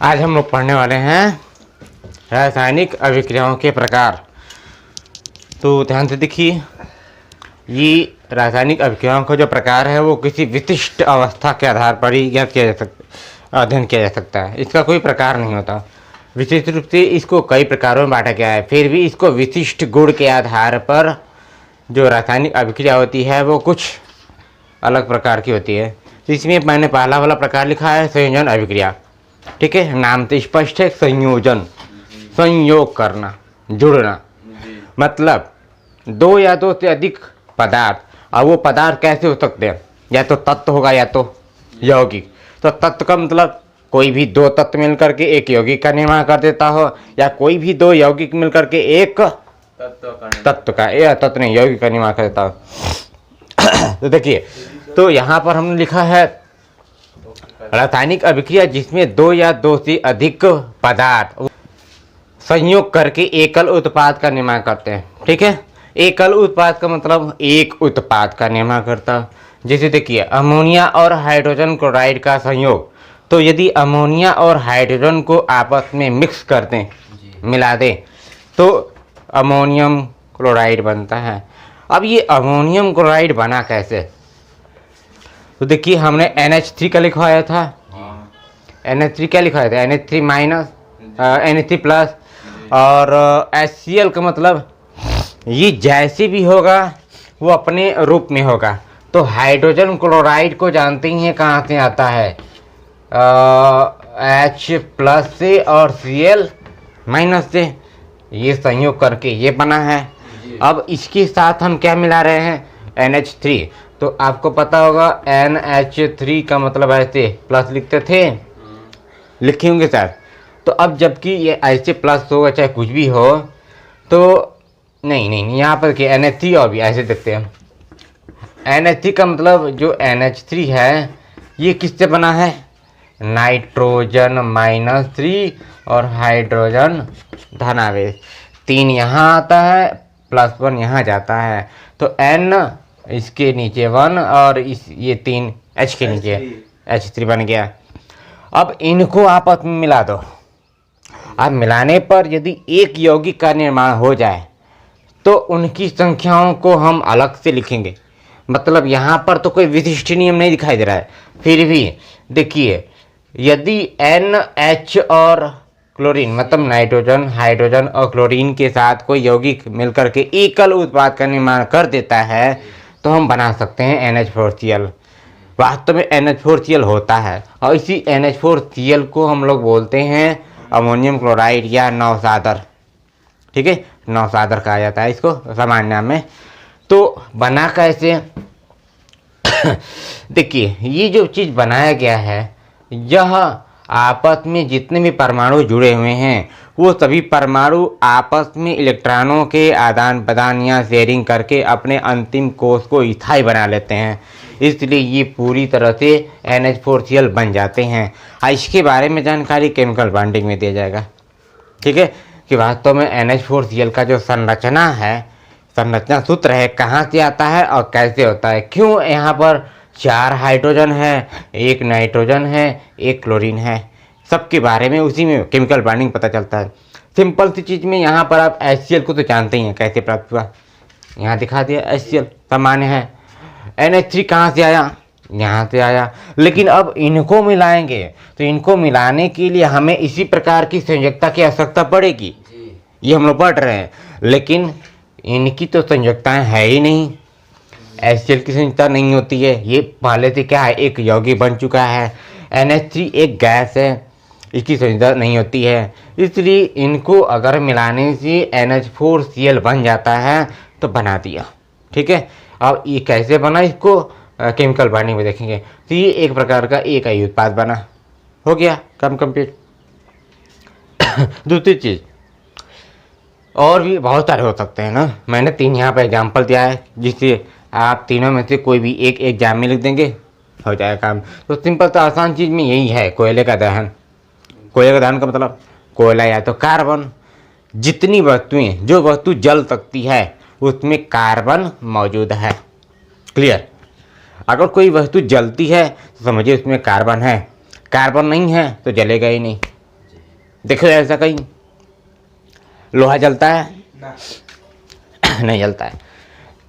आज हम लोग पढ़ने वाले हैं रासायनिक अभिक्रियाओं के प्रकार। तो ध्यान से देखिए, ये रासायनिक अभिक्रियाओं का जो प्रकार है वो किसी विशिष्ट अवस्था के आधार पर ही ज्ञात किया जा सकता, अध्ययन किया जा सकता है। इसका कोई प्रकार नहीं होता। विशेष रूप से इसको कई प्रकारों में बांटा गया है, फिर भी इसको विशिष्ट गुण के आधार पर जो रासायनिक अभिक्रिया होती है वो कुछ अलग प्रकार की होती है। तो इसमें मैंने पहला वाला प्रकार लिखा है संयोजन अभिक्रिया। ठीक है, नाम तो स्पष्ट है, संयोजन, संयोग करना, जुड़ना। मतलब दो या दो से अधिक पदार्थ, और वो पदार्थ कैसे हो सकते हैं, या तो तत्व होगा या तो यौगिक। तो तत्व का मतलब कोई भी दो तत्व मिलकर के एक यौगिक का निर्माण कर देता हो, या कोई भी दो यौगिक मिलकर के एक तत्व नहीं यौगिक का निर्माण कर देता हो। तो देखिए, तो यहाँ पर हमने लिखा है रासायनिक अभिक्रिया जिसमें दो या दो से अधिक पदार्थ संयोग करके एकल उत्पाद का निर्माण करते हैं। ठीक है, एकल उत्पाद का मतलब एक उत्पाद का निर्माण करता है। जैसे देखिए, अमोनिया और हाइड्रोजन क्लोराइड का संयोग। तो यदि अमोनिया और हाइड्रोजन को आपस में मिक्स कर दें, मिला दें, तो अमोनियम क्लोराइड बनता है। अब ये अमोनियम क्लोराइड बना कैसे? तो देखिए, हमने NH3 का लिखवाया था। NH3 क्या लिखवाया था? NH3 माइनस, NH3 प्लस, और HCl का मतलब ये जैसे भी होगा वो अपने रूप में होगा। तो हाइड्रोजन क्लोराइड को जानते ही हैं कहाँ से आता है, H प्लस से और Cl माइनस से, ये संयोग करके ये बना है। अब इसके साथ हम क्या मिला रहे हैं? NH3। तो आपको पता होगा NH3 का मतलब ऐसे प्लस लिखते थे, लिखे होंगे सर। तो अब जबकि ये ऐसे प्लस होगा चाहे कुछ भी हो, तो नहीं यहाँ पर कि NH3 और भी ऐसे देखते हैं। NH3 का मतलब जो NH3 है ये किससे बना है? नाइट्रोजन -3 और हाइड्रोजन धनावेश। 3 यहाँ आता है, +1 यहाँ जाता है। तो N इसके नीचे 1 और ये 3 H के नीचे H3 बन गया। अब इनको आपस में मिला दो। अब मिलाने पर यदि एक यौगिक का निर्माण हो जाए तो उनकी संख्याओं को हम अलग से लिखेंगे। मतलब यहाँ पर तो कोई विशिष्ट नियम नहीं दिखाई दे रहा है, फिर भी देखिए, यदि NH और क्लोरीन मतलब नाइट्रोजन, हाइड्रोजन और क्लोरीन के साथ कोई यौगिक मिलकर के एकल उत्पाद का निर्माण कर देता है तो हम बना सकते हैं NH4Cl। वास्तव में NH4Cl होता है, और इसी NH4Cl को हम लोग बोलते हैं अमोनियम क्लोराइड या नौसादर। ठीक है, नौसादर कहा जाता है इसको सामान्य नाम में। तो बना कैसे? देखिए, ये जो चीज़ बनाया गया है, यह आपस में जितने भी परमाणु जुड़े हुए हैं वो सभी परमाणु आपस में इलेक्ट्रॉनों के आदान प्रदान या शेयरिंग करके अपने अंतिम कोष को स्थायी बना लेते हैं। इसलिए ये पूरी तरह से NH4Cl बन जाते हैं। इसके बारे में जानकारी केमिकल बॉन्डिंग में दिया जाएगा। ठीक है, कि वास्तव में NH4Cl का जो संरचना है, संरचना सूत्र है, कहाँ से आता है और कैसे होता है, क्यों यहाँ पर 4 हाइड्रोजन है, 1 नाइट्रोजन है, 1 क्लोरीन है, सबके बारे में उसी में केमिकल बॉन्डिंग पता चलता है। सिंपल सी चीज़ में यहाँ पर आप HCl को तो जानते ही हैं कैसे प्राप्त हुआ, यहाँ दिखा दिया HCl सामान्य है। NH3 कहाँ से आया? यहाँ से आया। लेकिन अब इनको मिलाएंगे तो इनको मिलाने के लिए हमें इसी प्रकार की संयोजकता की आवश्यकता पड़ेगी, ये हम लोग पढ़ रहे हैं। लेकिन इनकी तो संयोजकताएं है ही नहीं, HCl की संयोजकता नहीं होती है। ये पहले से क्या है, एक यौगिक बन चुका है। NH3 एक गैस है, इसकी संयोजकता नहीं होती है। इसलिए इनको अगर मिलाने से NH4Cl बन जाता है तो बना दिया। ठीक है, अब ये कैसे बना इसको केमिकल बॉन्डिंग में देखेंगे। तो ये एक प्रकार का एक ही उत्पाद बना, हो गया, कम कंप्लीट। दूसरी चीज़, और भी बहुत सारे हो सकते हैं ना। मैंने 3 यहाँ पर एग्जाम्पल दिया है, जिससे आप तीनों में से कोई भी एक एग्जाम में लिख देंगे, हो जाएगा काम। तो सिंपल तो आसान चीज़ में यही है, कोयले का दहन। कोयले का दहन का मतलब कोयला या तो कार्बन, जितनी वस्तुएं, जो वस्तु जल सकती है उसमें कार्बन मौजूद है। क्लियर? अगर कोई वस्तु जलती है तो समझिए उसमें कार्बन है, कार्बन नहीं है तो जलेगा ही नहीं। देखो ऐसा कहीं लोहा जलता है? ना। नहीं जलता है,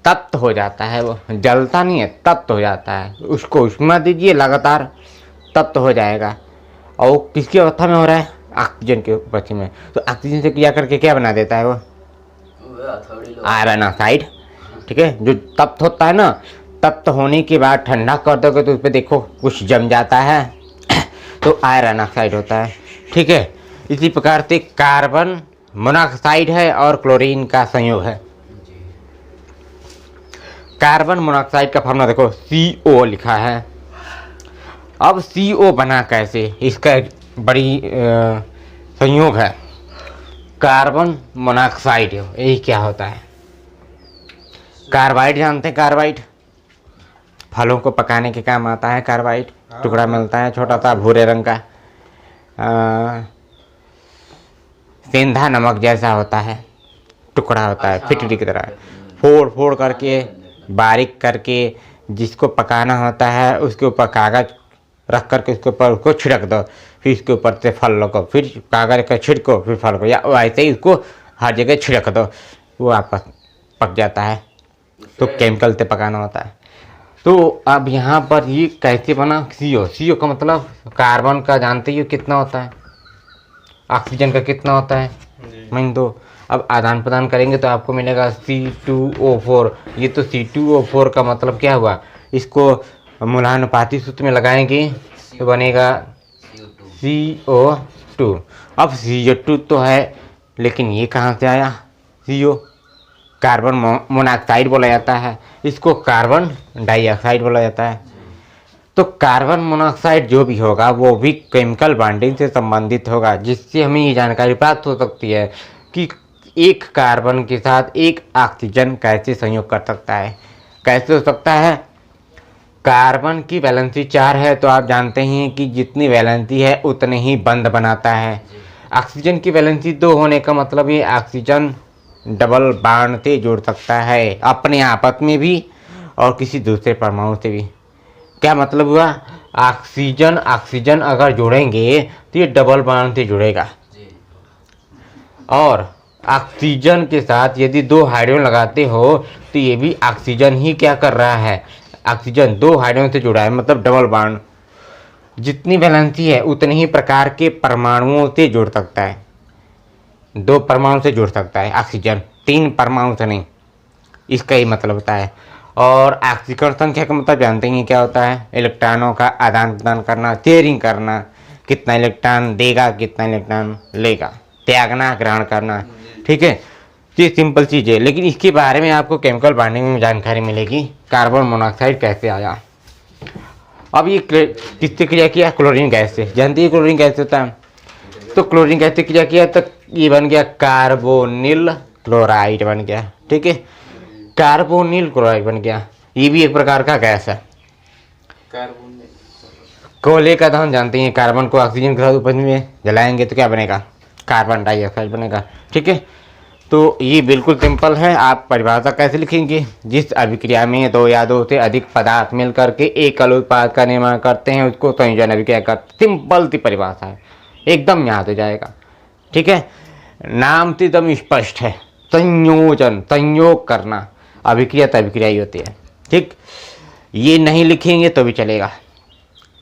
तप्त हो जाता है। वो जलता नहीं है, तप्त हो जाता है। उसको उष्मा दीजिए लगातार, तप्त हो जाएगा। और वो किसकी अवस्था में हो रहा है? ऑक्सीजन के उपस्थिति में। तो ऑक्सीजन से क्रिया करके क्या बना देता है वो? Iron oxide. ठीक है, जो तप्त होता है ना, तप्त होने के बाद ठंडा कर दोगे तो उस पर देखो कुछ जम जाता है तो आयरन ऑक्साइड होता है। ठीक है, इसी प्रकार से कार्बन मोनोऑक्साइड है और क्लोरीन का संयोग है। कार्बन मोनोऑक्साइड का फॉर्मूला देखो, CO लिखा है। अब CO बना कैसे, इसका एक बड़ी संयोग है। कार्बन मोनोऑक्साइड, यही क्या होता है? कार्बाइड जानते हैं? कार्बाइड फलों को पकाने के काम आता है। कार्बाइड टुकड़ा मिलता है छोटा सा भूरे रंग का, सेंधा नमक जैसा होता है, टुकड़ा होता है फिटड़ी की तरह। फोड़ फोड़ करके बारीक करके जिसको पकाना होता है उसके ऊपर कागज रख करके उसके ऊपर उसको छिड़क दो, फिर इसके ऊपर से फल लो, फिर कागज का छिड़को, फिर फल को, या वैसे ही उसको हर जगह छिड़क दो, वो आपस पक जाता है। तो केमिकल से पकाना होता है। तो अब यहाँ पर ये कैसे बना? CO का मतलब कार्बन का जानते ही कितना होता है, ऑक्सीजन का कितना होता है, मीन 2। अब आदान प्रदान करेंगे तो आपको मिलेगा C2O4। ये तो C2O4 का मतलब क्या हुआ? इसको मूलानुपाती सूत्र में लगाएंगे तो बनेगा CO2। अब CO2 तो है, लेकिन ये कहाँ से आया? CO कार्बन मोनोऑक्साइड बोला जाता है, इसको कार्बन डाइऑक्साइड बोला जाता है। तो कार्बन मोनोऑक्साइड जो भी होगा वो भी केमिकल बॉन्डिंग से संबंधित होगा, जिससे हमें ये जानकारी प्राप्त हो सकती है कि एक कार्बन के साथ एक ऑक्सीजन कैसे संयोग कर सकता है। कैसे हो सकता है? कार्बन की वैलेंसी 4 है, तो आप जानते हैं कि जितनी वैलेंसी है उतने ही बंध बनाता है। ऑक्सीजन की वैलेंसी 2 होने का मतलब ये ऑक्सीजन डबल बॉन्ड से जुड़ सकता है, अपने आपस में भी और किसी दूसरे परमाणु से भी। क्या मतलब हुआ? ऑक्सीजन ऑक्सीजन अगर जुड़ेंगे तो ये डबल बॉन्ड से जुड़ेगा, और ऑक्सीजन के साथ यदि 2 हाइड्रोजन लगाते हो तो ये भी ऑक्सीजन ही क्या कर रहा है? ऑक्सीजन 2 हाइड्रोजन से जुड़ा है, मतलब डबल बॉन्ड। जितनी वैलेंसी है उतने ही प्रकार के परमाणुओं से जुड़ सकता है। 2 परमाणु से जुड़ सकता है ऑक्सीजन, 3 परमाणु से नहीं, इसका ही मतलब होता है। और ऑक्सीकरण संख्या का मतलब जानते हैं क्या होता है? इलेक्ट्रॉनों का आदान प्रदान करना, शेयरिंग करना, कितना इलेक्ट्रॉन देगा कितना इलेक्ट्रॉन लेगा, त्यागना ग्रहण करना। ठीक है, ये सिंपल चीज़ है, लेकिन इसके बारे में आपको केमिकल बॉन्डिंग में जानकारी मिलेगी। कार्बन मोनोऑक्साइड कैसे आया? अब ये किससे क्रिया किया? क्लोरीन गैस से। जानती है क्लोरीन गैस होता है? तो क्लोरीन गैस से क्रिया किया तो ये बन गया कार्बोनिल क्लोराइड बन गया। ठीक है, कार्बोनिल क्लोराइड बन गया। ये भी एक प्रकार का गैस है। कोयले का दहन जानते हैं, कार्बन को ऑक्सीजन के साथ उपज में जलाएंगे तो क्या बनेगा? कार्बन डाइऑक्साइड बनेगा। ठीक है, तो ये बिल्कुल सिंपल है। आप परिभाषा कैसे लिखेंगे? जिस अभिक्रिया में 2 या 2 से अधिक पदार्थ मिल करके एकल उत्पाद का निर्माण करते हैं उसको संयोजन अभिक्रिया करते। सिंपल सी परिभाषा है, एकदम याद हो जाएगा। ठीक है, नाम से एकदम स्पष्ट है। संयोजन, संयोग करना, अभिक्रिया तो अभिक्रिया ही होती है। ठीक, ये नहीं लिखेंगे तो भी चलेगा,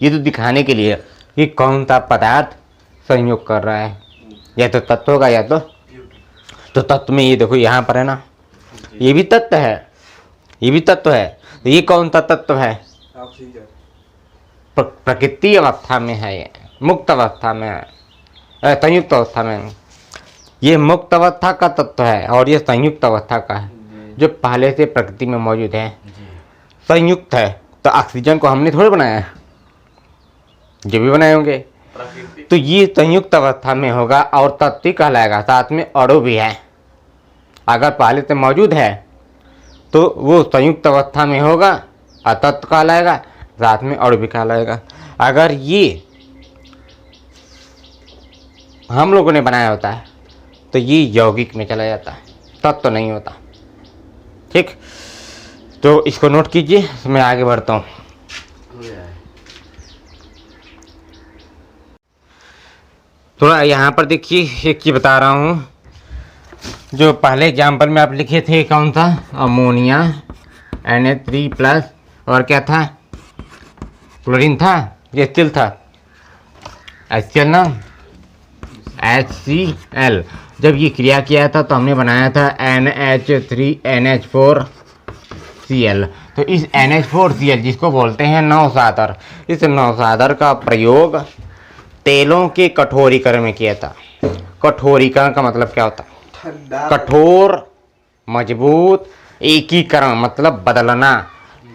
ये तो दिखाने के लिए कि कौन सा पदार्थ संयोग कर रहा है। या तो तत्व होगा या तो तत्व में ये देखो यहाँ पर है ना, ये भी तत्व है, ये भी तत्व है। तो ये कौन सा तत्व है? प्रकृति अवस्था में है, ये मुक्त अवस्था में है, संयुक्त अवस्था में। ये मुक्त अवस्था का तत्व है और ये संयुक्त अवस्था का है, जो पहले से प्रकृति में मौजूद है। संयुक्त है तो ऑक्सीजन को हमने थोड़े बनाया है, जो भी बनाए होंगे। तो ये संयुक्त अवस्था में होगा और तत्व कहलाएगा, साथ में अणु भी है। अगर पहले से मौजूद है तो वो संयुक्त अवस्था में होगा और तत्व कहलाएगा, साथ में अणु भी कहलाएगा। अगर ये हम लोगों ने बनाया होता है तो ये यौगिक में चला जाता है, तत्व तो नहीं होता। ठीक, तो इसको नोट कीजिए, मैं आगे बढ़ता हूँ। थोड़ा यहाँ पर देखिए, एक चीज बता रहा हूँ। जो पहले एग्जाम्पल में आप लिखे थे कौन था, अमोनिया Na3+ और क्या था, क्लोरीन था, ये स्टील था, HCl ना, HCl। जब ये क्रिया किया था तो हमने बनाया था NH3NH4Cl। तो इस NH4Cl जिसको बोलते हैं नौसादर, इस नौसादर का प्रयोग तेलों के कठोरीकरण में किया था। कठोरीकरण का मतलब क्या होता है, कठोर, मजबूत, एकीकरण मतलब बदलना,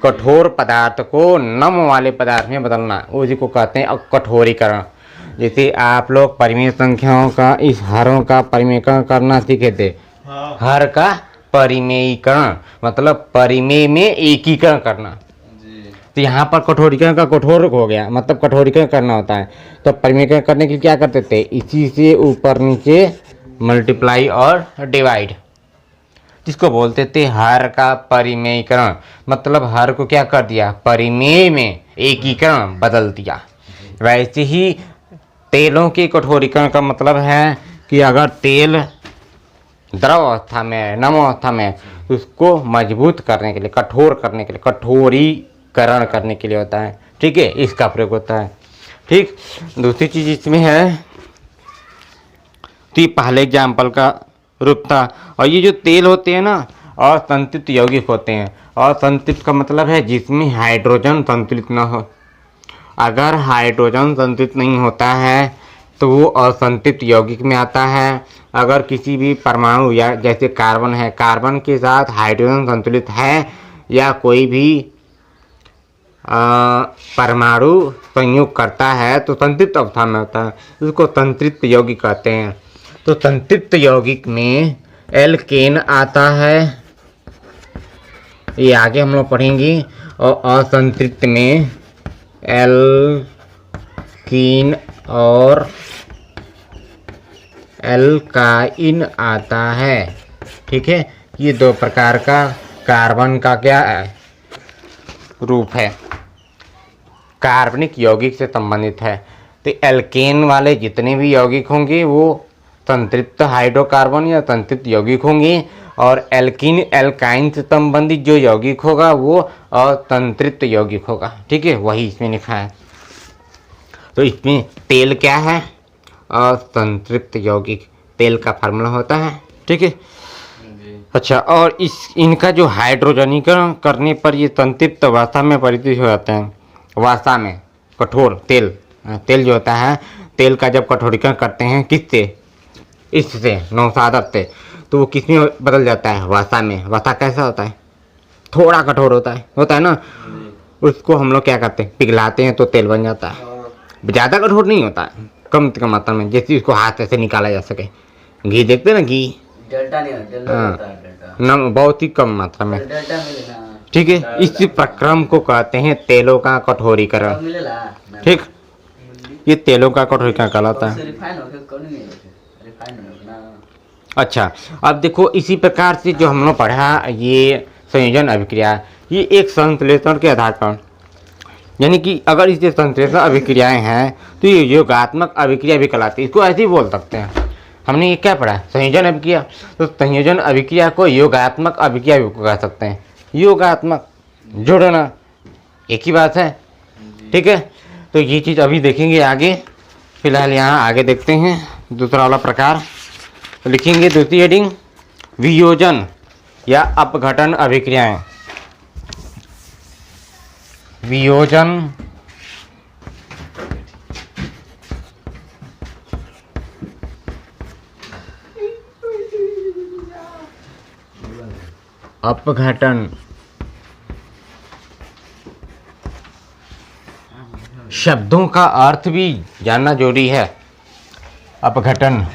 कठोर पदार्थ को नम वाले पदार्थ में बदलना, उसी को कहते हैं कठोरीकरण। जैसे आप लोग परिमेय संख्याओं का, इस हरों का परिमेयकरण करना सीखे थे। हर का परिमेयीकरण मतलब परिमेय में एकीकरण करना। तो यहाँ पर कठोरीकरण का कठोर हो गया, मतलब कठोरीकरण करना होता है। तो परिमेयकरण करने के लिए क्या करते थे, इसी से ऊपर नीचे मल्टीप्लाई और डिवाइड, जिसको बोलते थे हर का परिमेयीकरण। मतलब हर को क्या कर दिया, परिमेय में एकीकरण बदल दिया। वैसे ही तेलों के कठोरीकरण का मतलब है कि अगर तेल द्रव अवस्था में, नम अवस्था में, उसको मजबूत करने के लिए, कठोर करने के लिए, कठोरीकरण करने के लिए होता है। ठीक है, इसका प्रयोग होता है। ठीक, दूसरी चीज इसमें है, तो ये पहले एग्जाम्पल का रूप था। और ये जो तेल होते हैं ना, और संतृप्त यौगिक होते हैं। और संतृप्त का मतलब है जिसमें हाइड्रोजन संतुलित न हो। अगर हाइड्रोजन संतुलित नहीं होता है तो वो असंतृप्त यौगिक में आता है। अगर किसी भी परमाणु, या जैसे कार्बन है, कार्बन के साथ हाइड्रोजन संतुलित है, या कोई भी परमाणु संयोग करता है तो संतृप्त अवस्था में होता है, उसको संतृप्त यौगिक कहते हैं। तो संतृप्त यौगिक में एल्केन आता है, ये आगे हम लोग पढ़ेंगे। और असंतृप्त में एल्कीन और एल्काइन आता है। ठीक है, ये दो प्रकार का कार्बन का क्या है, रूप है, कार्बनिक यौगिक से संबंधित है। तो एल्केन वाले जितने भी यौगिक होंगे वो संतृप्त हाइड्रोकार्बन या संतृप्त यौगिक होंगे, और एल्कीन, एल्काइन से संबंधित जो यौगिक होगा वो असंतृप्त यौगिक होगा। ठीक है, वही इसमें लिखा है। तो इसमें तेल क्या है, असंतृप्त यौगिक, तेल का फार्मूला होता है। ठीक है, अच्छा, और इनका जो हाइड्रोजनीकरण करने पर ये संतृप्त अवस्था में परिवर्तित हो जाते हैं। अवस्था में कठोर तेल, तेल जो होता है, तेल का जब कठोरीकरण करते हैं किससे, इससे, नौसादर से, तो वो किस में बदल जाता है, वसा में। वसा कैसा होता है, थोड़ा कठोर होता है ना। उसको हम लोग क्या करते हैं, पिघलाते हैं तो तेल बन जाता है। ज़्यादा कठोर नहीं होता है, कम से कम मात्रा में, जैसे इसको हाथ से निकाला जा सके। घी देखते हैं ना, घी डेल्टा नहीं, नम बहुत ही कम मात्रा में। ठीक है, इस प्रक्रम को कहते हैं तेलों का कठोरीकरण। ठीक, ये तेलों का कठोरीकरण कहलाता है। अच्छा, अब देखो इसी प्रकार से जो हम लोग पढ़ा, ये संयोजन अभिक्रिया, ये एक संश्लेषण के आधार पर, यानी कि अगर इससे संश्लेषण अभिक्रियाएं हैं तो ये योगात्मक अभिक्रिया भी कहलाती है। इसको ऐसे ही बोल सकते हैं। हमने ये क्या पढ़ा, संयोजन अभिक्रिया, तो संयोजन अभिक्रिया को योगात्मक अभिक्रिया भी कह सकते हैं। योगात्मक, जोड़ना, एक ही बात है। ठीक है, तो ये चीज़ अभी देखेंगे आगे। फिलहाल यहाँ आगे देखते हैं दूसरा वाला प्रकार। तो लिखेंगे दूसरी हेडिंग, वियोजन या अपघटन अभिक्रियाएं। वियोजन अपघटन, शब्दों का अर्थ भी जानना जरूरी है। अपघटन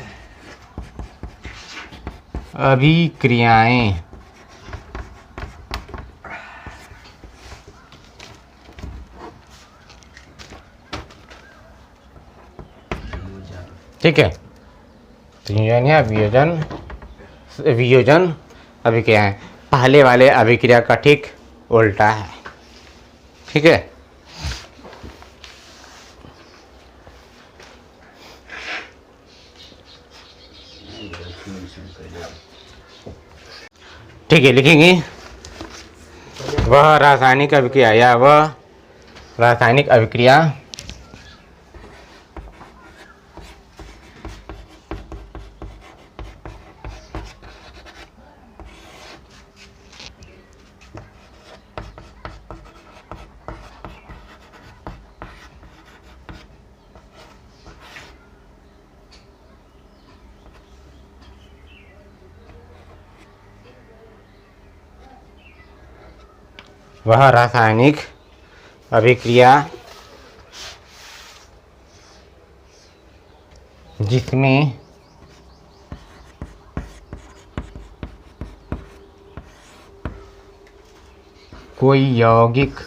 अभिक्रियाएं, ठीक है, संयोजन या वियोजन, वियोजन अभिक्रियाएं पहले वाले अभिक्रिया का ठीक उल्टा है। ठीक है, ठीक है, लिखेंगे वह रासायनिक अभिक्रिया या वह रासायनिक अभिक्रिया वह रासायनिक अभिक्रिया जिसमें कोई यौगिक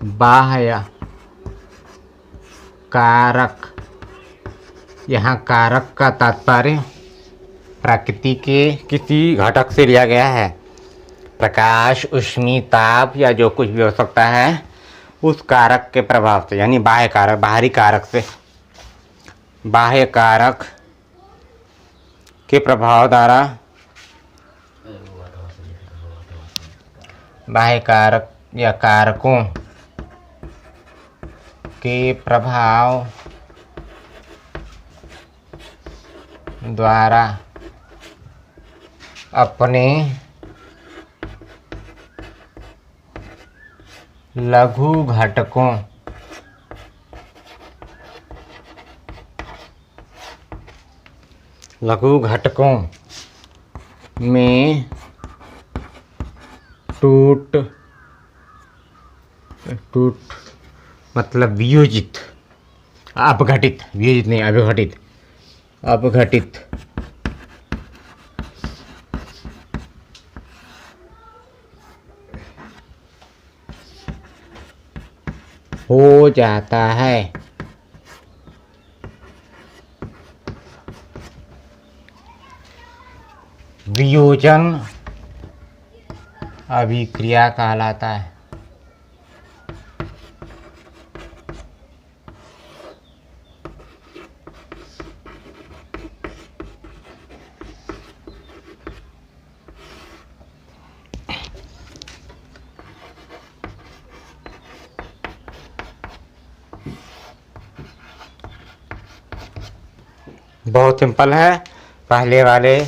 बाह्य कारक, यहाँ कारक का तात्पर्य प्रकृति के किसी घटक से लिया गया है। प्रकाश, ऊष्मी, ताप या जो कुछ भी हो सकता है उस कारक के प्रभाव से, यानी बाह्य कारक, बाहरी कारक से, बाह्य कारक के प्रभाव द्वारा, बाह्य कारक या कारकों के प्रभाव द्वारा अपने लघु घटकों में टूट मतलब वियोजित, अपघटित, वियोजित नहीं, अपघटित हो जाता है। वियोजन अभिक्रिया कहलाता है। बहुत सिंपल है। पहले वाले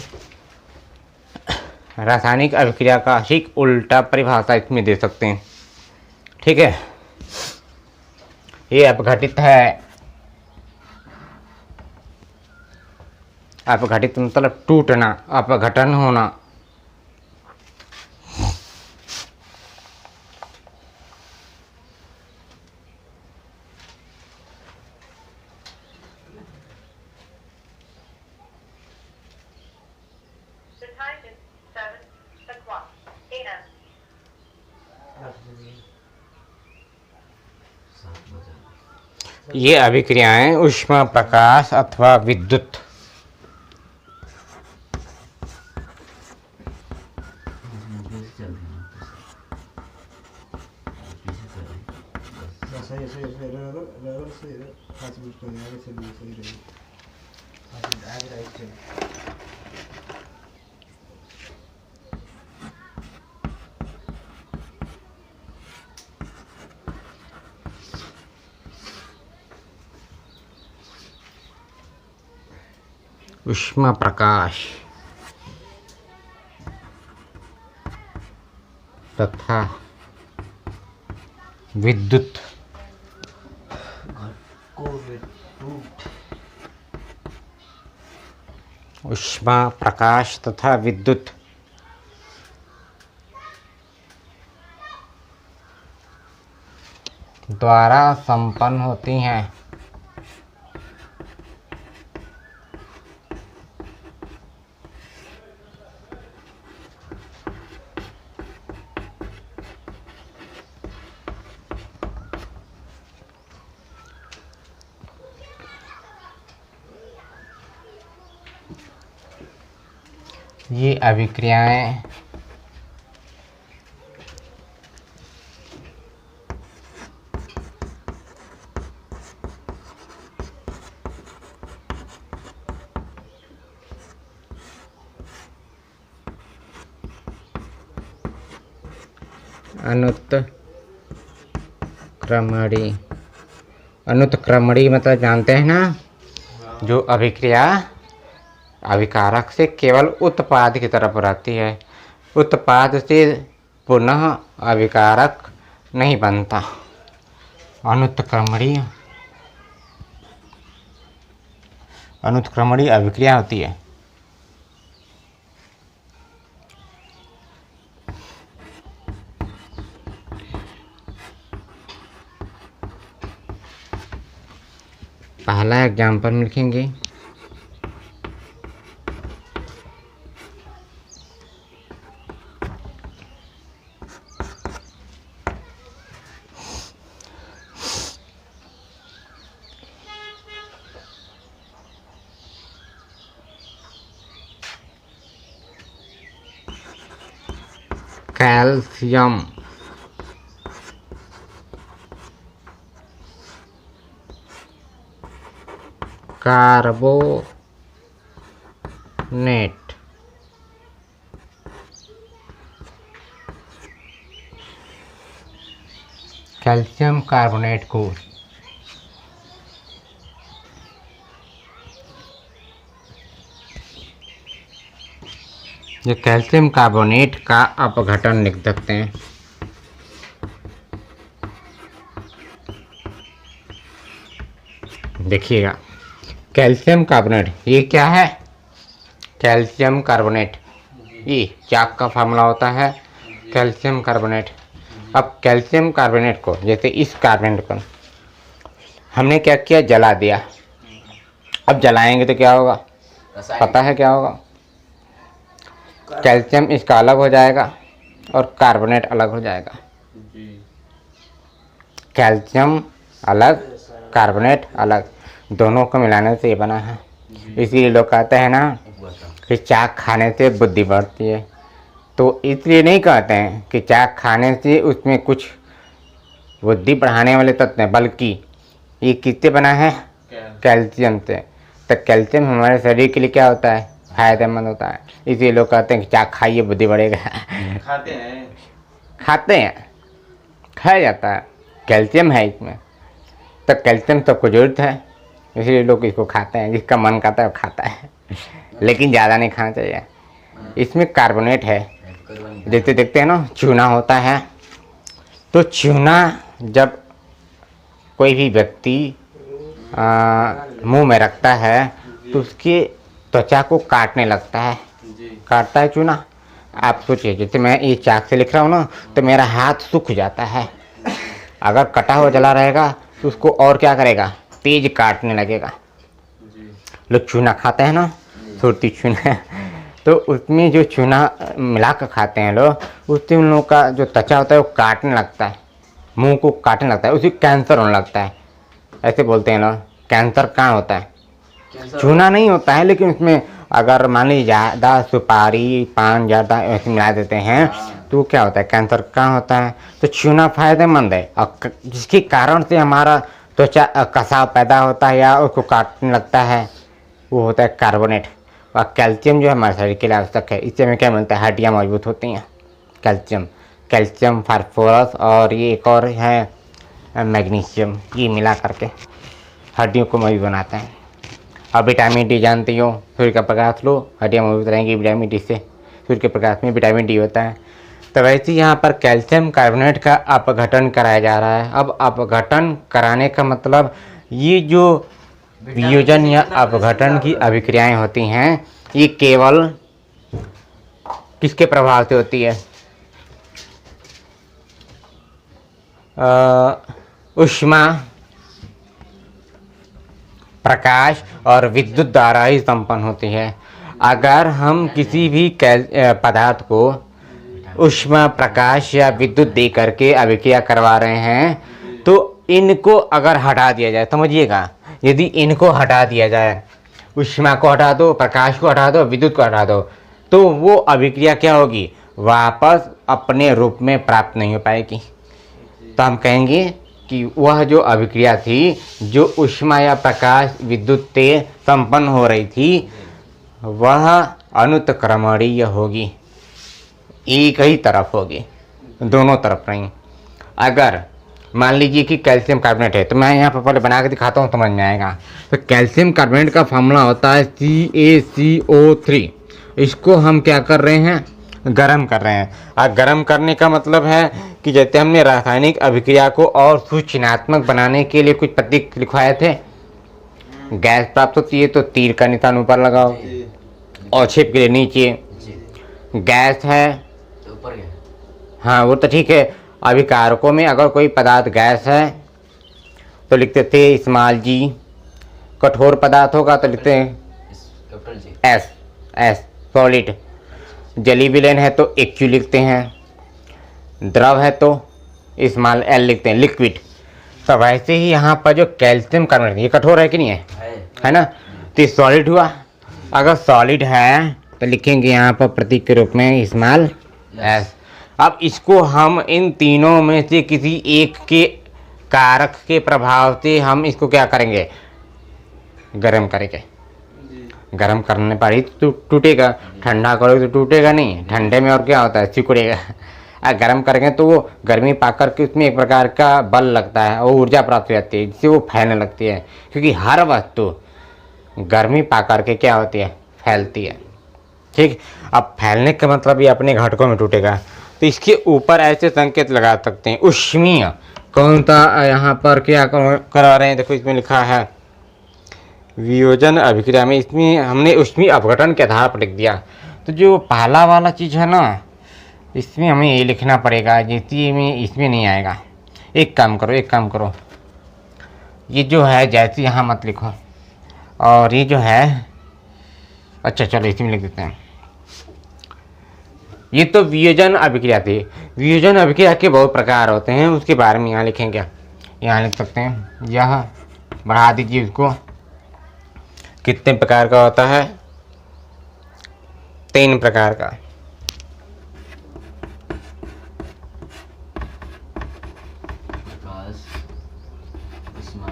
रासायनिक अभिक्रिया का ठीक उल्टा परिभाषा इसमें दे सकते हैं। ठीक है, ये अपघटित है। अपघटित मतलब टूटना, अपघटन होना। ये अभिक्रियाएं ऊष्मा, प्रकाश अथवा विद्युत ऊष्मा, प्रकाश तथा विद्युत ऊष्मा, प्रकाश तथा विद्युत द्वारा संपन्न होती हैं। ये अभिक्रियाएं अनुत्क्रमणीय। अनुत्क्रमणीय मतलब जानते हैं ना, जो अभिक्रिया अभिकारक से केवल उत्पाद की तरफ रहती है, उत्पाद से पुनः अभिकारक नहीं बनता। अनुत्क्रमणीय अनुत्क्रमणीय अभिक्रिया होती है। पहला एग्जाम्पल लिखेंगे, कैल्शियम कार्बोनेट। कैल्शियम कार्बोनेट को ये कैल्शियम कार्बोनेट का अपघटन लिख सकते हैं। देखिएगा, कैल्शियम कार्बोनेट ये क्या है? कैल्शियम कार्बोनेट, ये चाक का फार्मूला होता है कैल्शियम कार्बोनेट। अब कैल्शियम कार्बोनेट को, जैसे इस कार्बोनेट को हमने क्या किया, जला दिया। अब जलाएंगे तो क्या होगा, पता है क्या होगा? कैल्शियम इसका अलग हो जाएगा और कार्बोनेट अलग हो जाएगा। कैल्शियम अलग, कार्बोनेट अलग, दोनों को मिलाने से ये बना है। इसीलिए लोग कहते हैं ना कि चाक खाने से बुद्धि बढ़ती है, तो इसलिए नहीं कहते हैं कि चाक खाने से उसमें कुछ बुद्धि बढ़ाने वाले तत्व हैं, बल्कि ये किससे बना है? कैल्शियम से। तो कैल्शियम हमारे शरीर के लिए क्या होता है? फायदेमंद होता है। इसलिए लोग कहते हैं कि चाक खाइए बुद्धि बढ़ेगा। खाते हैं, खाया जाता है, कैल्शियम है इसमें, तो कैल्शियम सबको जरूरत है, इसलिए लोग इसको खाते हैं। जिसका मन करता है वो खाता है, लेकिन ज़्यादा नहीं खाना चाहिए। इसमें कार्बोनेट है। जैसे देखते हैं ना, चूना होता है, तो चूना जब कोई भी व्यक्ति मुंह में रखता है तो उसकी त्वचा को काटने लगता है, काटता है चूना। आप सोचिए, जैसे मैं ये चाक से लिख रहा हूँ ना, तो मेरा हाथ सूख जाता है। अगर कटा हुआ जला रहेगा तो उसको और क्या करेगा, तेज काटने लगेगा। लोग चूना खाते हैं ना, सुरती चूना, तो उसमें जो चूना मिला कर खाते हैं लोग, उससे उन लोगों का जो त्वचा होता है वो काटने लगता है, मुंह को काटने लगता है, उसी कैंसर होने लगता है। ऐसे बोलते हैं लोग। कैंसर कहाँ होता है? चूना नहीं होता है, लेकिन उसमें अगर मान लीजिए ज़्यादा सुपारी, पान ज़्यादा ऐसे मिला देते हैं तो क्या होता है? कैंसर कहाँ होता है? तो चूना फायदेमंद है, और जिसके कारण से हमारा त्वचा कसाव पैदा होता है या उसको काटने लगता है, वो होता है कार्बोनेट। और कैल्शियम जो है हमारे शरीर के लिए आवश्यक है। इससे हमें क्या मिलता है? हड्डियाँ मजबूत होती हैं। कैल्शियम, फास्फोरस और ये एक और है मैग्नीशियम, ये मिला करके हड्डियों को मजबूत बनाते हैं। और विटामिन डी जानते हो, सूर्य का प्रकाश लो, हड्डियाँ मजबूत रहेंगी विटामिन डी से। सूर्य के प्रकाश में विटामिन डी होता है। तो वैसे यहाँ पर कैल्शियम कार्बोनेट का अपघटन कराया जा रहा है। अब अपघटन कराने का मतलब, ये जो वियोजन या अपघटन की अभिक्रियाएं होती हैं, ये केवल किसके प्रभाव से होती है? ऊष्मा, प्रकाश और विद्युत द्वारा ही संपन्न होती है। अगर हम किसी भी पदार्थ को ऊष्मा, प्रकाश या विद्युत दे करके अभिक्रिया करवा रहे हैं, तो इनको अगर हटा दिया जाए, समझिएगा, यदि इनको हटा दिया जाए, ऊष्मा को हटा दो, प्रकाश को हटा दो, विद्युत को हटा दो, तो वो अभिक्रिया क्या होगी? वापस अपने रूप में प्राप्त नहीं हो पाएगी। तो हम कहेंगे कि वह जो अभिक्रिया थी, जो ऊष्मा या प्रकाश, विद्युत से संपन्न हो रही थी, वह अनुत्क्रमणीय होगी, एक ही तरफ होगी। दोनों तरफ नहीं। अगर मान लीजिए कि कैल्शियम कार्बोनेट है, तो मैं यहाँ पर पहले बना के दिखाता हूँ, समझ में आएगा। तो कैल्शियम कार्बोनेट का फॉर्मूला होता है CaCO3। इसको हम क्या कर रहे हैं, गरम कर रहे हैं। और गरम करने का मतलब है कि जैसे हमने रासायनिक अभिक्रिया को और सूचनात्मक बनाने के लिए कुछ प्रतीक लिखवाए थे। गैस प्राप्त होती है तो तीर का निशान ऊपर लगाओ और छिप के लिए नीचे। गैस है तो ऊपर गया। हाँ वो तो ठीक है। अभी कारकों में अगर कोई पदार्थ गैस है तो लिखते थे स्मॉल जी, कठोर पदार्थ होगा तो लिखते हैं कैपिटल जी। S solid. जली विलयन है तो एक्यू लिखते हैं, द्रव है तो स्मॉल एल लिखते हैं, लिक्विड। तो वैसे ही यहाँ पर जो कैल्शियम कार्बोनेट, ये कठोर है कि नहीं है ना, तो ये सॉलिड हुआ। अगर सॉलिड है तो लिखेंगे यहाँ पर प्रतीक के रूप में स्मॉल एस। अब इसको हम इन तीनों में से किसी एक के कारक के प्रभाव से हम इसको क्या करेंगे, गरम करेंगे। गरम करने पर ही टूटेगा, ठंडा करोगे तो टूटेगा नहीं। ठंडे में और क्या होता है, सिकुड़ेगा। और गरम करेंगे तो वो गर्मी पाकर के उसमें एक प्रकार का बल लगता है और ऊर्जा प्राप्त हो जाती है, जिससे वो फैलने लगती है। क्योंकि हर वस्तु गर्मी पाकर के क्या होती है, फैलती है। ठीक, अब फैलने का मतलब ये अपने घटकों में टूटेगा। तो इसके ऊपर ऐसे संकेत लगा सकते हैं, ऊष्मीय। कौन सा यहाँ पर क्या करा रहे हैं, देखो इसमें लिखा है वियोजन अभिक्रिया में, इसमें हमने ऊष्मीय अपघटन के आधार पर लिख दिया। तो जो पहला वाला चीज़ है ना, इसमें हमें ये लिखना पड़ेगा, जैसे में इसमें नहीं आएगा। एक काम करो, ये जो है जैसे यहाँ मत लिखो, और ये जो है, अच्छा चलो इसमें लिख देते हैं। ये तो वियोजन अभिक्रिया थी। वियोजन अभिक्रिया के बहुत प्रकार होते हैं, उसके बारे में यहाँ लिखेंगे। यहाँ लिख सकते हैं, यह बढ़ा दीजिए उसको। कितने प्रकार का होता है, 3 प्रकार का। प्रकाश, ऊष्मा,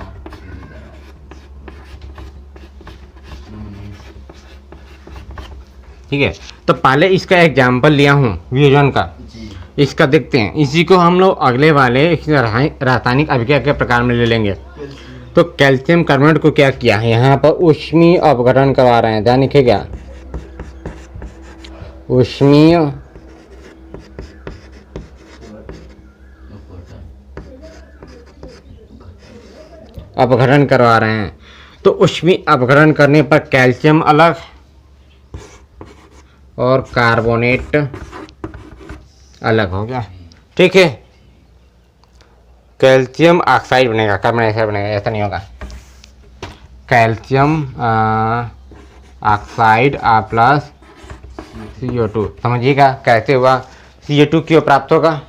ठीक है, तो पहले इसका एग्जाम्पल लिया हूँ वियोजन का, इसका देखते हैं। इसी को हम लोग अगले वाले रासायनिक अभिक्रिया के प्रकार में ले लेंगे। तो कैल्शियम कार्बोनेट को क्या किया है, यहाँ पर ऊष्मीय अपघटन करवा रहे हैं, ध्यान रखिएगा। ऊष्मीय अपघटन करवा रहे हैं। तो ऊष्मीय अपघटन करने पर कैल्शियम अलग और कार्बोनेट अलग हो गया। ठीक है, कैल्शियम ऑक्साइड बनेगा, कार्बन डाइऑक्साइड बनेगा, ऐसा नहीं होगा। कैल्शियम ऑक्साइड प्लस CO2, समझिएगा कैसे हुआ। CO2 क्यों प्राप्त होगा,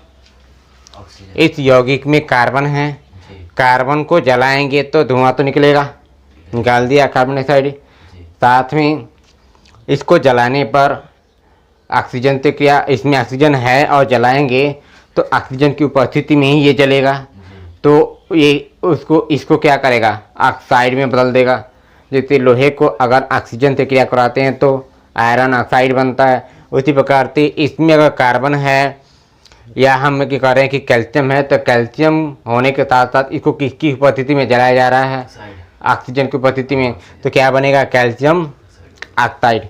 ऑक्सीजन। इस यौगिक में कार्बन है, कार्बन को जलाएंगे तो धुआं तो निकलेगा, निकाल दिया कार्बन डाइऑक्साइड। साथ में इसको जलाने पर ऑक्सीजन से क्या, इसमें ऑक्सीजन है और जलाएंगे तो ऑक्सीजन की उपस्थिति में ही ये जलेगा, तो ये इसको क्या करेगा, ऑक्साइड में बदल देगा। जैसे लोहे को अगर ऑक्सीजन से क्रिया कराते हैं तो आयरन ऑक्साइड बनता है, उसी प्रकार से इसमें अगर कार्बन है या हम क्या कर रहे हैं कि कैल्शियम है, तो कैल्शियम होने के साथ साथ इसको किसकी उपस्थिति में जलाया जा रहा है, ऑक्सीजन की उपस्थिति में, तो क्या बनेगा, कैल्शियम ऑक्साइड।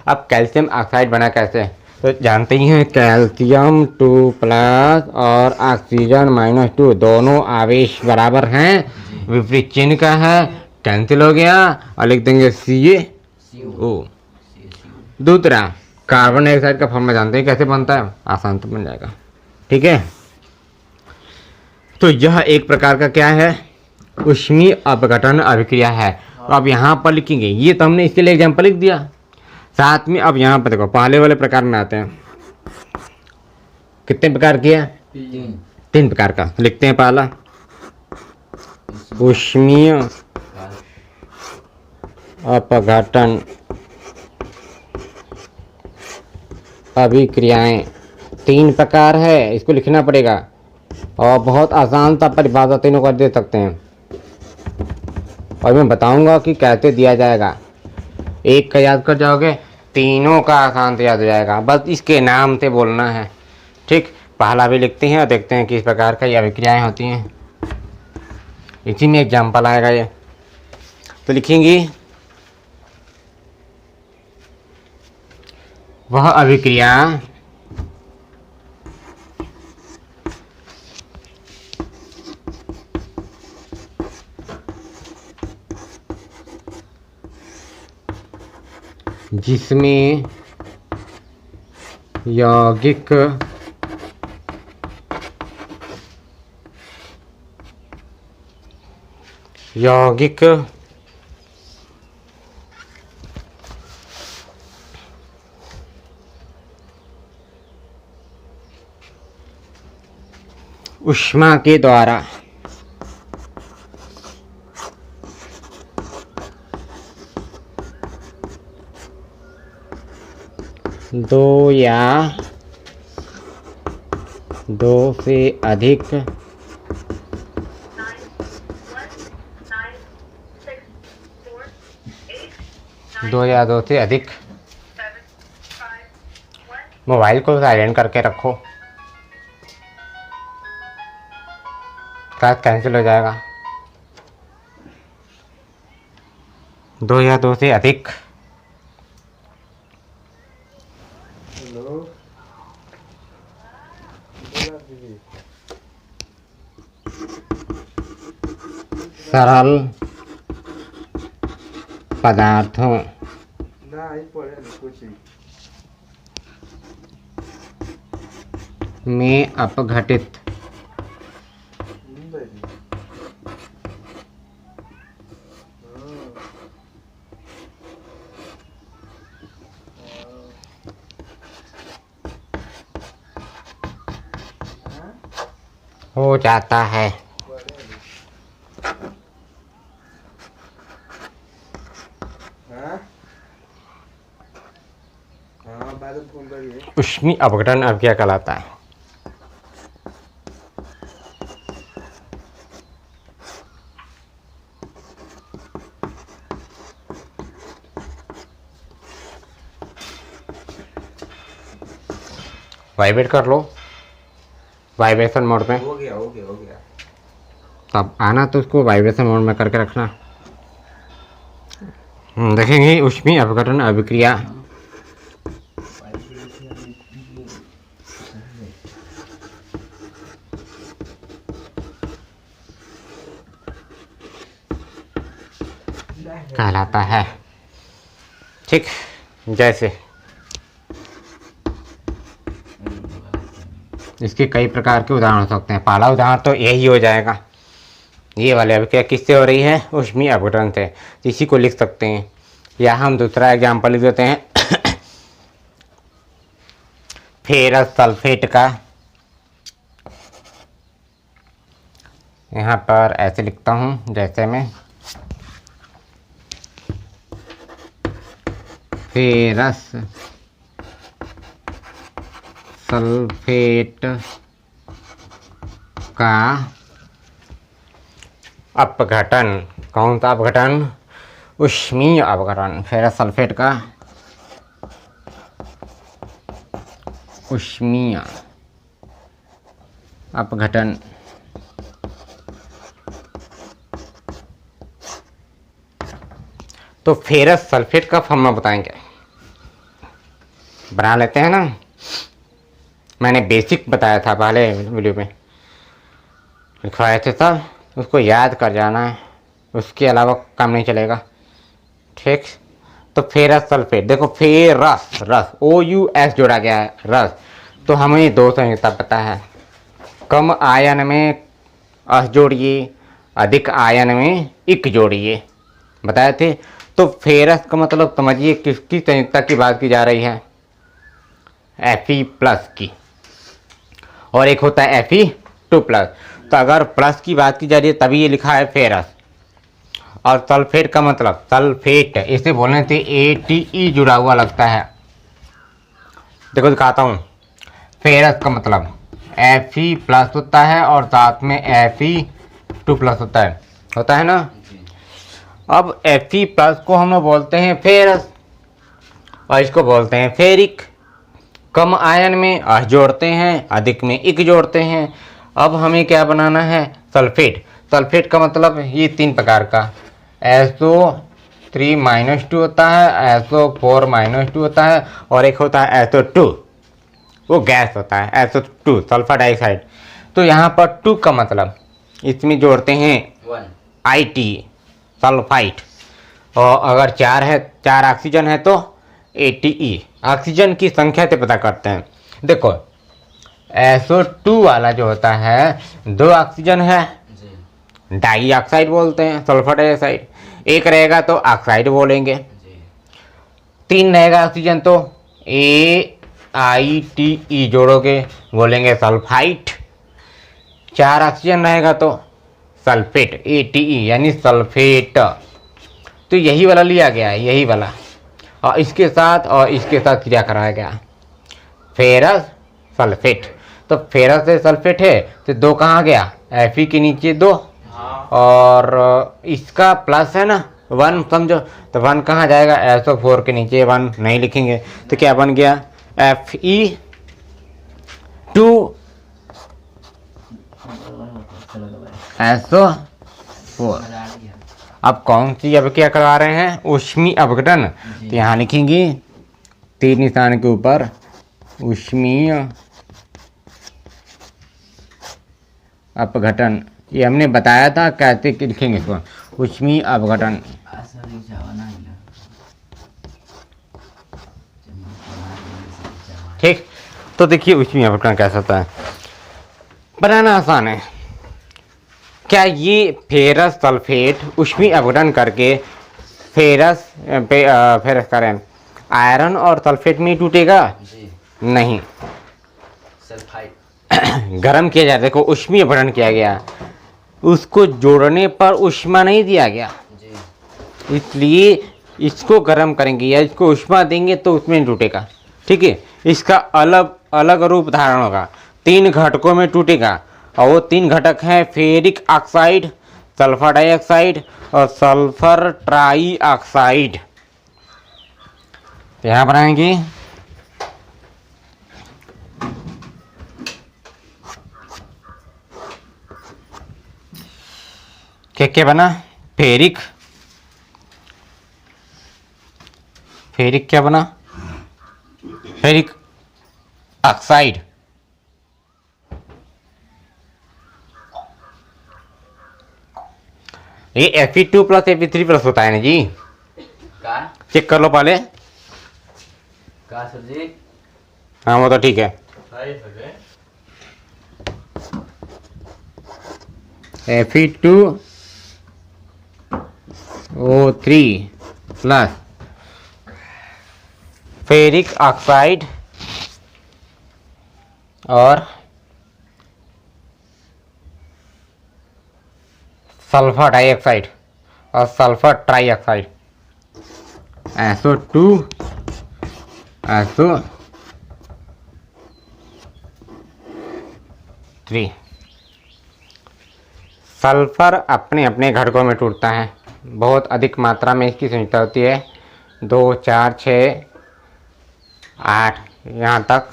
अब कैल्शियम ऑक्साइड बना कैसे, तो जानते ही हैं, कैल्शियम 2+ और ऑक्सीजन -2, दोनों आवेश बराबर हैं, विपरीत चिन्ह का है, कैंसिल हो गया और लिख देंगे CaO। दूसरा कार्बन डाइऑक्साइड का फॉर्मूला जानते हैं कैसे बनता है, आसान तो बन जाएगा। ठीक है, तो यह एक प्रकार का क्या है, ऊष्मीय अपघटन अभिक्रिया है। तो अब यहाँ पर लिखेंगे, ये तो हमने इसके लिए एग्जाम्पल लिख दिया। साथ में अब यहाँ पर देखो पहले वाले प्रकार में आते हैं। कितने प्रकार की है, 3 प्रकार का। लिखते हैं पहला ऊष्मीय अपघटन अभिक्रियाएं, 3 प्रकार है, इसको लिखना पड़ेगा और बहुत आसान सा परिभाषा तीनों का दे सकते हैं और मैं बताऊंगा कि कैसे दिया जाएगा। एक का याद कर जाओगे, तीनों का आसान से याद हो जाएगा, बस इसके नाम से बोलना है। ठीक, पहला भी लिखते हैं और देखते हैं किस प्रकार का ये अभिक्रियाएँ होती हैं। इसी में एग्जाम्पल आएगा ये। तो लिखेंगे वह अभिक्रिया जिसमें यौगिक ऊष्मा के द्वारा दो या दो से अधिक मोबाइल को साइलेंट करके रखो, क्लास कैंसिल हो जाएगा। 2 या 2 से अधिक सरल पदार्थों में अपघटित हो जाता है। ऊष्मीय अपघटन अब क्या कहलाता है? वाइब्रेट कर लो, वाइब्रेशन मोड में। हो गया। तब आना तो उसको वाइब्रेशन मोड में करके रखना। देखेंगे ऊष्मीय अपघटन अभिक्रिया कहलाता है। ठीक, जैसे इसके कई प्रकार के उदाहरण हो सकते हैं। पहला उदाहरण तो यही हो जाएगा, ये वाले अभिक्रिया किससे हो रही है? ऊष्मीय अपघटन से। इसी को लिख सकते हैं, या हम दूसरा एग्जाम्पल लिख देते हैं फेरस सल्फेट का। यहाँ पर ऐसे लिखता हूँ जैसे में फेरस सल्फेट का अपघटन। कौन सा अपघटन? ऊष्मीय अपघटन। फेरस सल्फेट का ऊष्मीय अपघटन। तो फेरस सल्फेट का फॉर्मूला बताएंगे, बना लेते हैं ना। मैंने बेसिक बताया था पहले वीडियो में, लिखवाए थे सब, उसको याद कर जाना है, उसके अलावा काम नहीं चलेगा। ठीक, तो फेरस सल्फेट, देखो फेरस रस OUS जोड़ा गया है रस, तो हमें 2 संयुक्ता पता है। कम आयन में अस जोड़िए, अधिक आयन में इक जोड़िए, बताए थे। तो फेरस का मतलब समझिए किसकी संयुक्ता की बात की जा रही है? Fe+ की, और एक होता है Fe2+। तो अगर प्लस की बात की जा रही है तभी ये लिखा है फेरस। और सल्फेट का मतलब सल्फेट, इसे बोलने से ATE जुड़ा हुआ लगता है। देखो दिखाता हूँ, फेरस का मतलब Fe+ होता है और साथ में Fe2+ होता है ना। अब Fe+ को हम लोग बोलते हैं फेरस और इसको बोलते हैं फेरिक। कम आयन में H जोड़ते हैं, अधिक में इक जोड़ते हैं। अब हमें क्या बनाना है? सल्फेट। सल्फेट का मतलब ये 3 प्रकार का, SO3-2 होता है, SO4-2 होता है, और एक होता है SO2, वो गैस होता है, SO2 सल्फर डाइऑक्साइड। तो यहाँ पर 2 का मतलब इसमें जोड़ते हैं 1 IT सल्फाइड, और अगर 4 है, 4 ऑक्सीजन है तो ATE। ऑक्सीजन की संख्या से पता करते हैं। देखो SO2 वाला जो होता है 2 ऑक्सीजन है, जी डाइऑक्साइड बोलते हैं, सल्फर डाइऑक्साइड। एक रहेगा तो ऑक्साइड बोलेंगे, जी 3 रहेगा ऑक्सीजन तो AITE जोड़ोगे, बोलेंगे सल्फाइड। 4 ऑक्सीजन रहेगा तो सल्फेट, ATE यानी सल्फेट। तो यही वाला लिया गया है, यही वाला, और इसके साथ क्रिया कराया गया, फेरस सल्फेट। तो फेरस से सल्फेट है तो 2 कहाँ गया? Fe के नीचे 2, और इसका प्लस है ना 1 समझो, तो 1 कहाँ जाएगा? SO4 के नीचे 1 नहीं लिखेंगे, तो क्या बन गया? Fe2SO4। अब कौन सी अब क्या करवा रहे हैं? ऊष्मीय अपघटन। तो यहाँ लिखेंगे 3 निशान के ऊपर ऊष्मीय अपघटन। ये हमने बताया था कैसे लिखेंगे इसको, ऊष्मीय अपघटन। ठीक, तो देखिए ऊष्मीय अपघटन कैसा होता है, बनाना आसान है। क्या ये फेरस सल्फेट ऊष्मीय अपघटन करके फेरस करें आयरन और सल्फेट में टूटेगा? जी नहीं, सल्फाइड गर्म किया जाए। देखो ऊष्मीय अपघटन किया गया, उसको जोड़ने पर ऊष्मा नहीं दिया गया, जी इसलिए इसको गर्म करेंगे या इसको ऊष्मा देंगे तो उसमें नहीं टूटेगा। ठीक है, इसका अलग अलग रूप धारण होगा, 3 घटकों में टूटेगा, और वो 3 घटक हैं फेरिक ऑक्साइड, सल्फर डाइऑक्साइड और सल्फर ट्राई ऑक्साइड। तो यहाँ बनाएंगे क्या बना? फेरिक क्या बना? Ferric oxide. ये Fe2+ Fe3+ होता है ना जी, का चेक कर लो पहले। सर जी हाँ वो तो ठीक है। Fe2O3+ फेरिक ऑक्साइड और सल्फर डाइऑक्साइड और sulphur trioxide, SO2 SO3। Sulphur अपने अपने घटकों में टूटता है, बहुत अधिक मात्रा में इसकी संयोजकता होती है, 2, 4, 6, 8 यहाँ तक,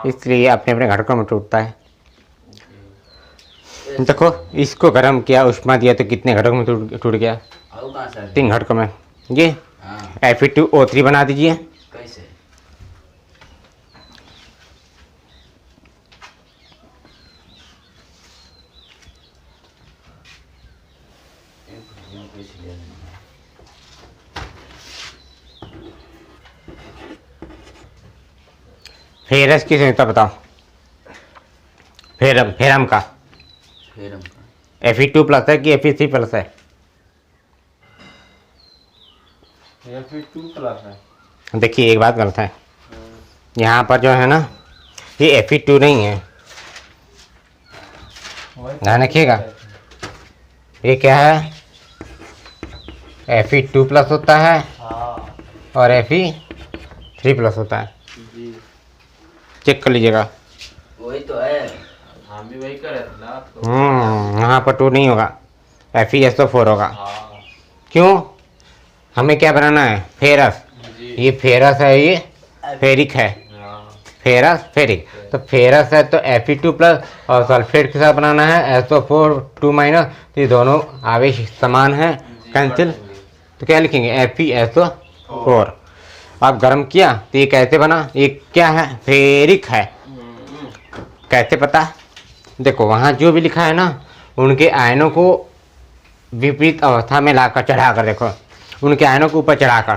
इसलिए अपने अपने घटकों में टूटता है। देखो इसको गर्म किया, उष्मा दिया तो कितने घटकों में टूट गया? आओ कहाँ सर? 3 घटकों में। ये हाँ Fe2O3 बना दीजिए। कैसे? फेरस की संयोजकता बताओ, फेरम का फेरम का Fe2+ है कि Fe3+ है? Fe2+ है। देखिए एक बात गलत है, यहाँ पर जो है ना ये Fe2 नहीं है, ध्यान रखिएगा। ये क्या है? Fe2+ होता है हाँ और Fe3+ होता है, जी, चेक कर लीजिएगा। वही तो है। हम भी वही कर रहे थे ना तो। यहाँ पर 2 नहीं होगा, FeSO4 होगा। हाँ क्यों? हमें क्या बनाना है? फेरस। जी ये फेरस है, ये फेरिक है, हाँ फेरस फेरिक। तो फेरस है तो Fe2 प्लस और सल्फेट के साथ बनाना है SO4 2 माइनस, तो ये दोनों आवेश समान है, कैंसिल। तो क्या लिखेंगे FeSO4। अब गर्म किया तो ये कैसे बना, ये क्या है फेरिक है। कैसे पता, देखो वहाँ जो भी लिखा है ना उनके आयनों को विपरीत अवस्था में लाकर चढ़ाकर देखो, उनके आयनों को ऊपर चढ़ाकर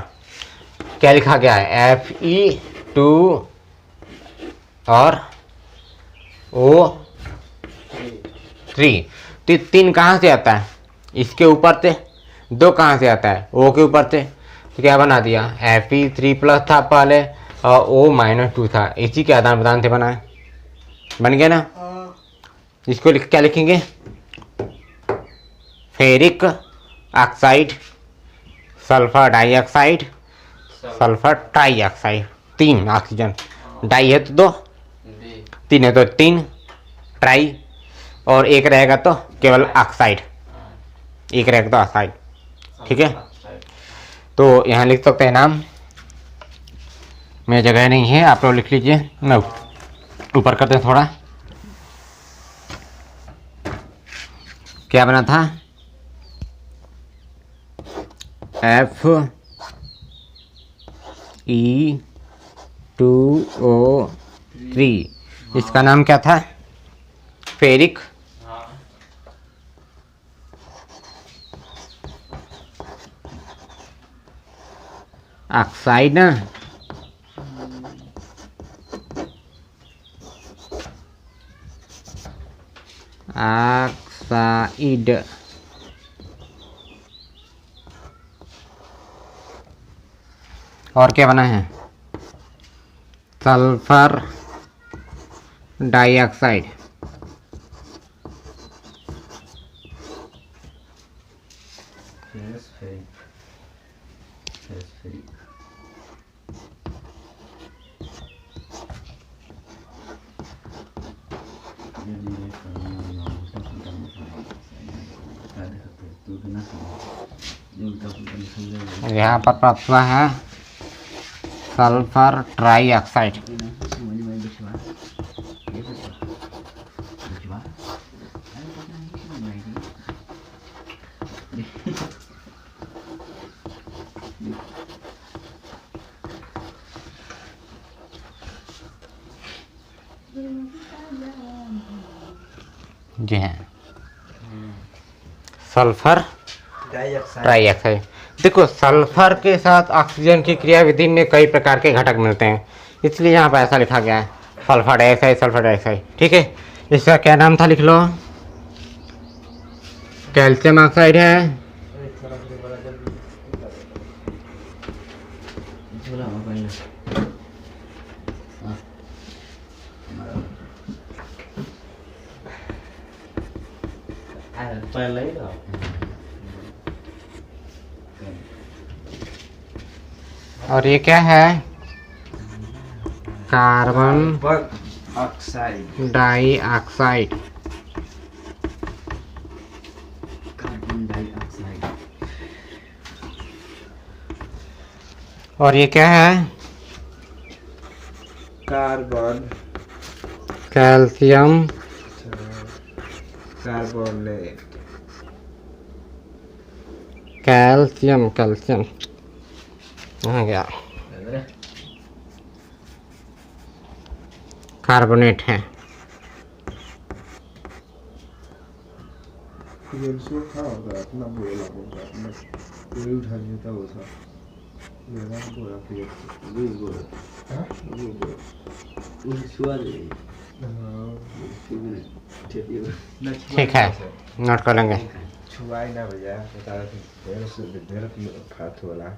क्या लिखा गया है Fe2 और O3। तो 3 कहाँ से आता है, इसके ऊपर से, 2 कहाँ से आता है O के ऊपर से। तो क्या बना दिया Fe3 प्लस था पहले और O-2 था, इसी के आदान प्रदान से बना है, बन गया ना। इसको क्या लिखेंगे ferric oxide, sulphur dioxide, sulphur trioxide. 3 oxygen, di है तो 2, 3 है तो 3 ट्राई, और 1 रहेगा तो केवल ऑक्साइड, 1 रहेगा तो ऑक्साइड। ठीक है, तो यहाँ लिख सकते हैं नाम, मेरी जगह नहीं है, आप लोग लिख लीजिए। मैं ऊपर करते हैं थोड़ा। क्या बना था Fe2O3, इसका नाम क्या था फेरिक ऑक्साइड ना, ऑक्साइड। और क्या बना है सल्फर डाइऑक्साइड। यहाँ पर प्राप्त हुआ है सल्फर ट्राइऑक्साइड। जी हाँ, सल्फर ट्राइऑक्साइड। देखो सल्फर के साथ ऑक्सीजन की क्रिया विधि में कई प्रकार के घटक मिलते हैं, इसलिए यहाँ पर ऐसा लिखा गया है सल्फर डाइऑक्साइड, सल्फर डाइऑक्साइड। ठीक है, इसका क्या नाम था लिख लो, कैल्शियम ऑक्साइड है, और ये क्या है कार्बन डाइऑक्साइड। और ये क्या है carbon calcium carbonate. Calcium calcium कहाँ गया, कार्बोनेट है। ये सूखा होगा अपना बोला होगा अपना कोई उठा लेता होगा ये ना बोला फिर वो बोला हाँ वो बोला उस छुआ दे ठीक है, नोट कर लेंगे। छुआई ना भैया बता देर से फात वाला